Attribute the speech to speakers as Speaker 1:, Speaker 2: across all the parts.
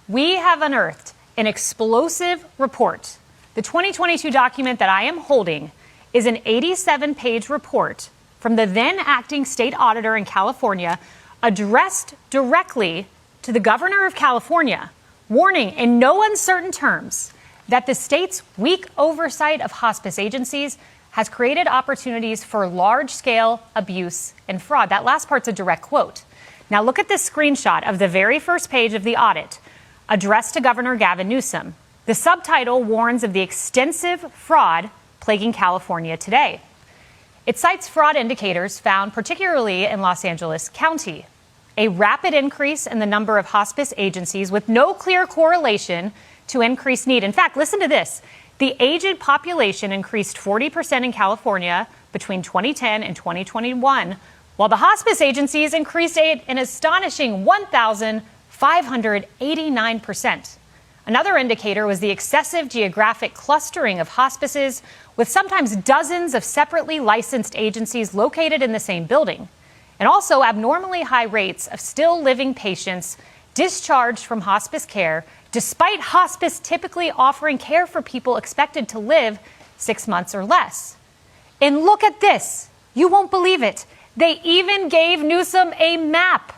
Speaker 1: we have unearthed an explosive report. The 2022 document that I am holding is an 87-page report from the then acting state auditor in California, addressed directly to the governor of California, warning in no uncertain terms that the state's weak oversight of hospice agencies has created opportunities for large-scale abuse and fraud. That last part's a direct quote. Now look at this screenshot of the very first page of the audit, addressed to Governor Gavin Newsom. The subtitle warns of the extensive fraud plaguing California today. It cites fraud indicators found particularly in Los Angeles County, a rapid increase in the number of hospice agencies with no clear correlation to increased need. In fact, listen to this. The aged population increased 40% in California between 2010 and 2021, while the hospice agencies increased an astonishing 1,589%. Another indicator was the excessive geographic clustering of hospices, with sometimes dozens of separately licensed agencies located in the same building, and also abnormally high rates of still living patients discharged from hospice care, despite hospice typically offering care for people expected to live 6 months or less. And look at this. You won't believe it. They even gave Newsom a map.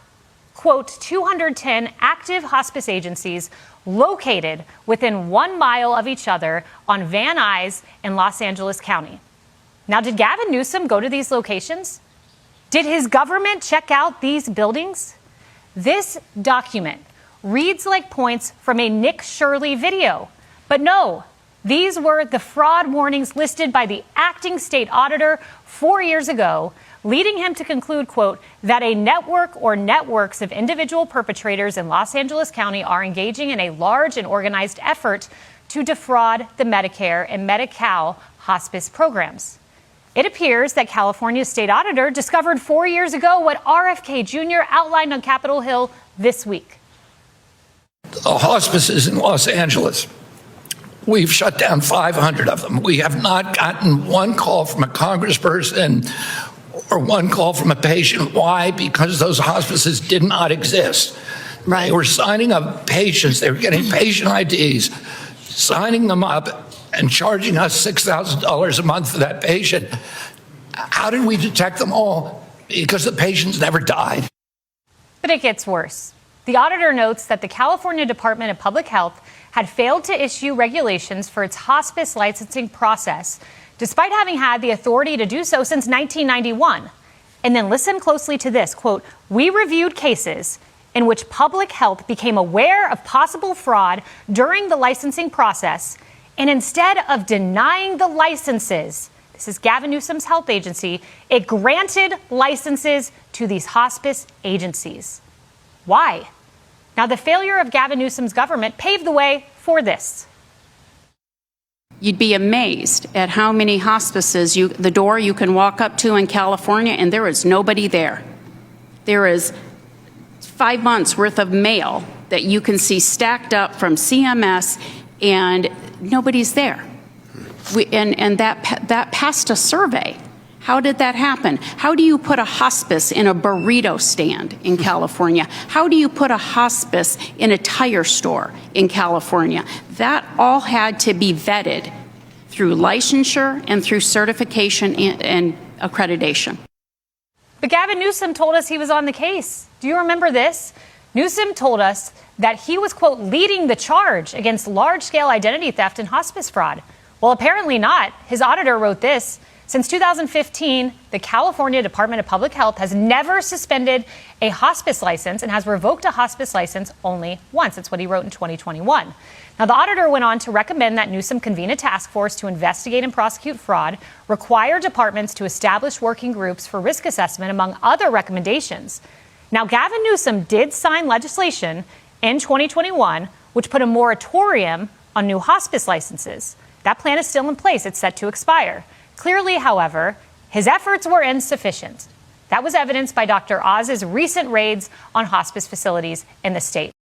Speaker 1: Quote, 210 active hospice agencies located within 1 mile of each other on Van Nuys in Los Angeles County. Now, did Gavin Newsom go to these locations? Did his government check out these buildings? This document reads like points from a Nick Shirley video. But no, these were the fraud warnings listed by the acting state auditor 4 years ago, leading him to conclude, quote, that a network or networks of individual perpetrators in Los Angeles County are engaging in a large and organized effort to defraud the Medicare and Medi-Cal hospice programs. It appears that California's state auditor discovered 4 years ago what RFK Jr. outlined on Capitol Hill this week.
Speaker 2: The hospices in Los Angeles, we've shut down 500 of them. We have not gotten one call from a congressperson or one call from a patient. Why? Because those hospices did not exist. Right. They were signing up patients. They were getting patient IDs, signing them up, and charging us $6,000 a month for that patient. How did we detect them all? Because the patients never died.
Speaker 1: But it gets worse. The auditor notes that the California Department of Public Health had failed to issue regulations for its hospice licensing process, despite having had the authority to do so since 1991. And then listen closely to this, quote, we reviewed cases in which public health became aware of possible fraud during the licensing process, and instead of denying the licenses, this is Gavin Newsom's health agency, it granted licenses to these hospice agencies. Why? Now, the failure of Gavin Newsom's government paved the way for this.
Speaker 3: You'd be amazed at how many hospices the door you can walk up to in California, and there is nobody there. There is 5 months worth of mail that you can see stacked up from CMS, and nobody's there. And that passed a survey. How did that happen? How do you put a hospice in a burrito stand in California? How do you put a hospice in a tire store in California? That all had to be vetted through licensure and through certification and accreditation.
Speaker 1: But Gavin Newsom told us he was on the case. Do you remember this? Newsom told us that he was, quote, leading the charge against large-scale identity theft and hospice fraud. Well, apparently not. His auditor wrote this. Since 2015, the California Department of Public Health has never suspended a hospice license and has revoked a hospice license only once. That's what he wrote in 2021. Now, the auditor went on to recommend that Newsom convene a task force to investigate and prosecute fraud, require departments to establish working groups for risk assessment, among other recommendations. Now, Gavin Newsom did sign legislation in 2021, which put a moratorium on new hospice licenses. That plan is still in place. It's set to expire. Clearly, however, his efforts were insufficient. That was evidenced by Dr. Oz's recent raids on hospice facilities in the state.